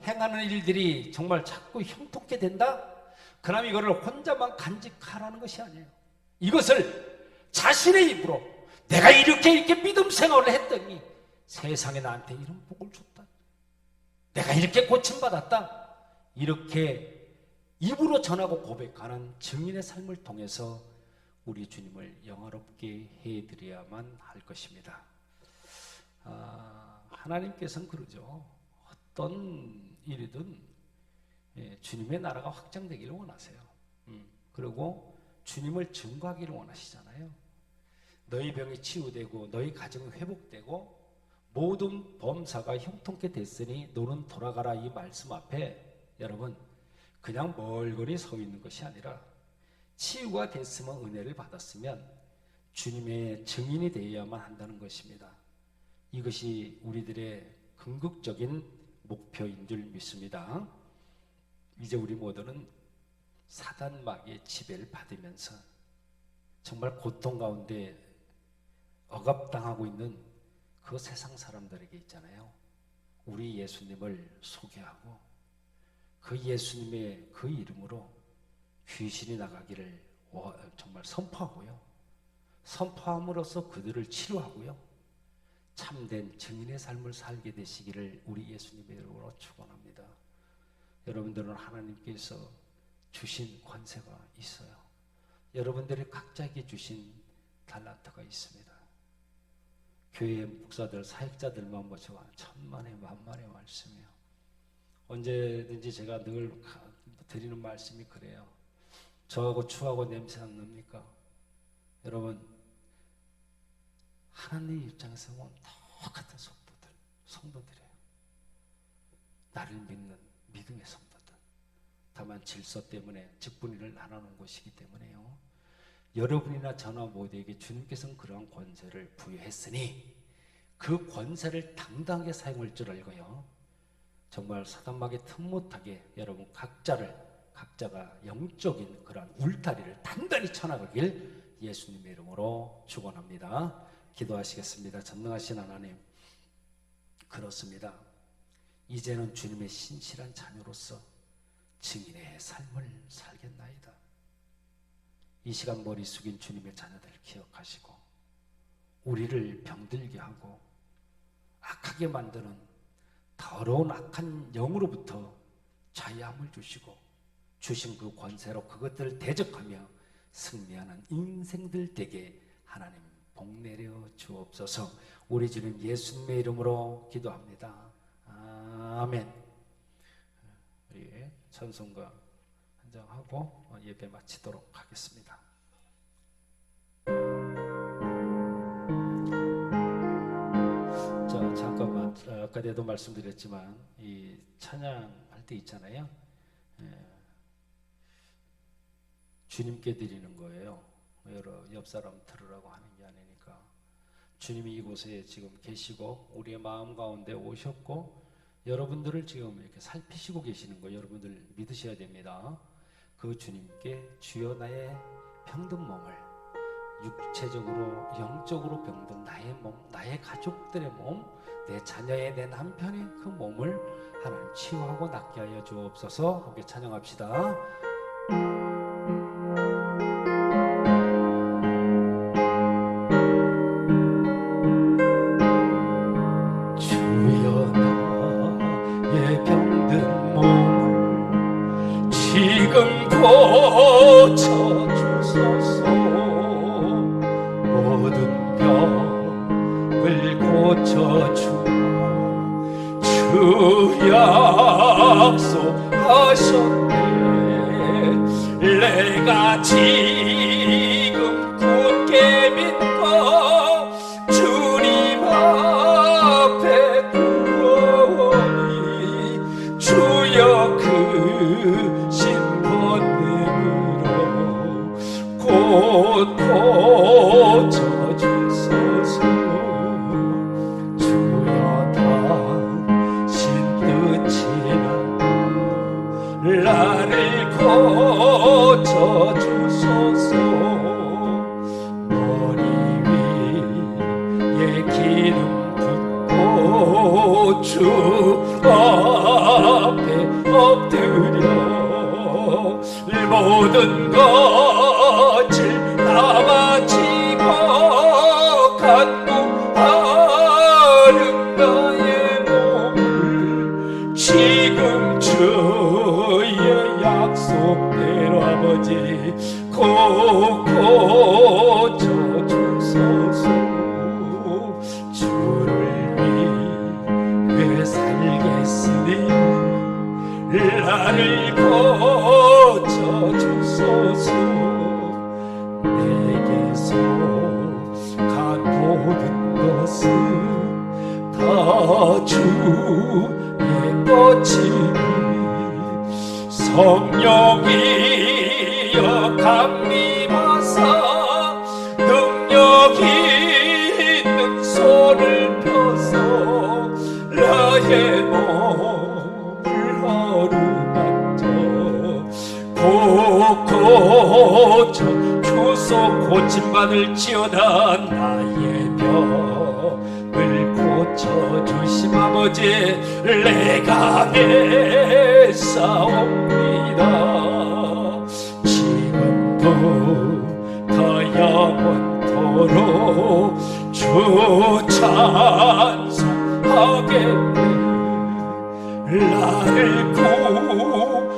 행하는 일들이 정말 자꾸 형통케 된다? 그럼 이거를 혼자만 간직하라는 것이 아니에요. 이것을 자신의 입으로 내가 이렇게 믿음 생활을 했더니 세상에 나한테 이런 복을 줬다. 내가 이렇게 고침받았다. 이렇게 입으로 전하고 고백하는 증인의 삶을 통해서 우리 주님을 영화롭게 해드려야만 할 것입니다. 하나님께서는 그러죠. 어떤 일이든 주님의 나라가 확장되기를 원하세요. 그리고 주님을 증거하기를 원하시잖아요. 너희 병이 치유되고 너희 가정이 회복되고 모든 범사가 형통케 됐으니 너는 돌아가라 이 말씀 앞에 여러분 그냥 멀거니 서 있는 것이 아니라 치유가 됐으면 은혜를 받았으면 주님의 증인이 되어야만 한다는 것입니다. 이것이 우리들의 궁극적인 목표인 줄 믿습니다. 이제 우리 모두는 사단 마귀의 지배를 받으면서 정말 고통 가운데 억압당하고 있는 그 세상 사람들에게 있잖아요. 우리 예수님을 소개하고 그 예수님의 그 이름으로 귀신이 나가기를 정말 선포하고요. 선포함으로써 그들을 치료하고요. 참된 증인의 삶을 살게 되시기를 우리 예수님의 이름으로 축원합니다. 여러분들은 하나님께서 주신 권세가 있어요. 여러분들이 각자에게 주신 달란트가 있습니다. 교회 목사들, 사역자들만 모셔와 천만의 만만의 말씀이에요. 언제든지 제가 늘 드리는 말씀이 그래요. 저하고 추하고 냄새 안 납니까? 여러분 하나님 입장에서 보면 똑같은 성도들이에요. 나를 믿는 믿음의 성도들. 다만 질서 때문에 직분을 나누는 것이기 때문에요. 여러분이나 저나 모두에게 주님께서는 그러한 권세를 부여했으니 그 권세를 당당하게 사용할 줄 알고요. 정말 사단마귀 틈 못하게 여러분 각자가 영적인 그러한 울타리를 단단히 쳐나가길 예수님의 이름으로 축원합니다. 기도하시겠습니다. 전능하신 하나님, 그렇습니다. 이제는 주님의 신실한 자녀로서 증인의 삶을 살겠나이다. 이 시간 머리 숙인 주님의 자녀들 기억하시고 우리를 병들게 하고 악하게 만드는 더러운 악한 영으로부터 자유함을 주시고 주신 그 권세로 그것들을 대적하며 승리하는 인생들 되게 하나님 복 내려 주옵소서. 우리 주님 예수님의 이름으로 기도합니다. 아멘. 우리 찬송가 한 장 하고 예배 마치도록 하겠습니다. 자, 아까도 말씀드렸지만 이 찬양할 때 있잖아요. 주님께 드리는 거예요. 여러 옆 사람 들으라고 하는 게 아니니까. 주님이 이곳에 지금 계시고 우리의 마음 가운데 오셨고 여러분들을 지금 이렇게 살피시고 계시는 거 여러분들 믿으셔야 됩니다. 그 주님께 주여 나의 병든 몸을 육체적으로 영적으로 병든 나의 몸, 나의 가족들의 몸, 내 자녀의 내 남편의 그 몸을 하나님 치유하고 낫게 하여 주옵소서. 함께 찬양합시다. 주여 나의 병든 몸을 지금 고쳐주소서. 모든 병을 고쳐주고 주 약속하셨네. 내가 지금 굳게 믿고 주님 앞에 구하오니 주여 그 신번님으로 곧 고쳐주소서. 주여 당신 뜻이라 나를 고쳐주소서. 머리 위에 기름 붓고 주 앞에 엎드려 모든 것을 담아지고 간구하는 나의 몸을 지금 주의 약속대로 아버지 꼭 고쳐주소서. 주를 위해 살겠으니 나를 고쳐주소서. 내게서 간 모든 것은 다 주의 것이니 성령이여 강림하사 능력 있는 손을 펴서 나의 몸을 하루만져 꼭 고쳐 주소. 고침받을지어다. 나의 병을 고쳐주심 아버지 내가 애사옵니다. 지금부터 영원토록 주 찬송하겠네. 나를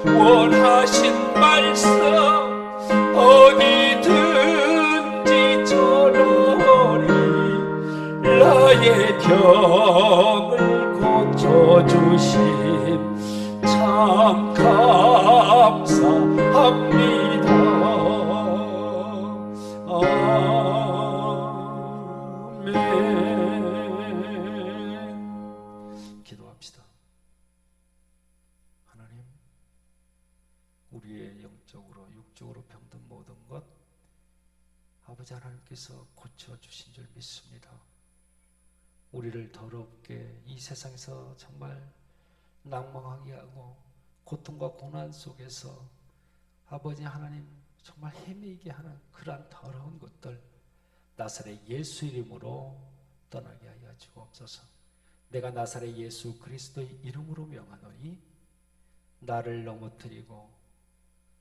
구원하신 말씀 어디든지 전하리. 나의 병을 고쳐주심 참 감사합니다. 아멘. 기도합시다. 하나님, 우리의 영적으로 육적으로 병든 모든 것 아버지 하나님께서 고쳐주신 줄 믿습니다. 우리를 더럽게 이 세상에서 정말 낭망하게 하고 고통과 고난 속에서 아버지 하나님 정말 헤매게 하는 그러한 더러운 것들 나사렛 예수 이름으로 떠나게 하여 주옵소서. 내가 나사렛 예수 그리스도의 이름으로 명하노니 나를 넘어뜨리고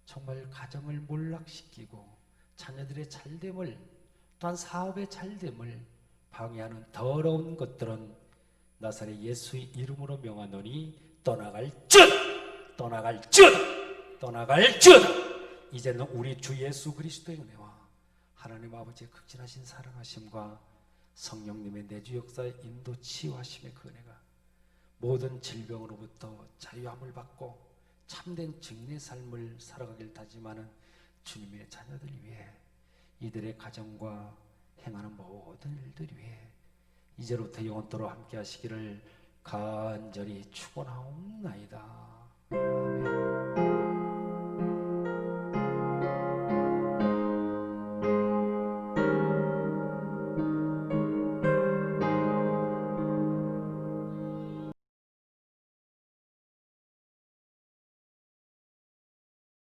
정말 가정을 몰락시키고 자녀들의 잘됨을 또한 사업의 잘됨을 방해하는 더러운 것들은 나사렛 예수의 이름으로 명하노니 떠나갈지어다. 떠나갈지어다. 떠나갈지어다. 이제는 우리 주 예수 그리스도의 은혜와 하나님 아버지의 극진하신 사랑하심과 성령님의 내주 역사의 인도 치유하심의 그 은혜가 모든 질병으로부터 자유함을 받고 참된 증례 삶을 살아가길 다짐하는 주님의 자녀들 위해 이들의 가정과 행하는 모든 일들 위해 이제로부터 영원토록 함께 하시기를 간절히 축원하옵나이다.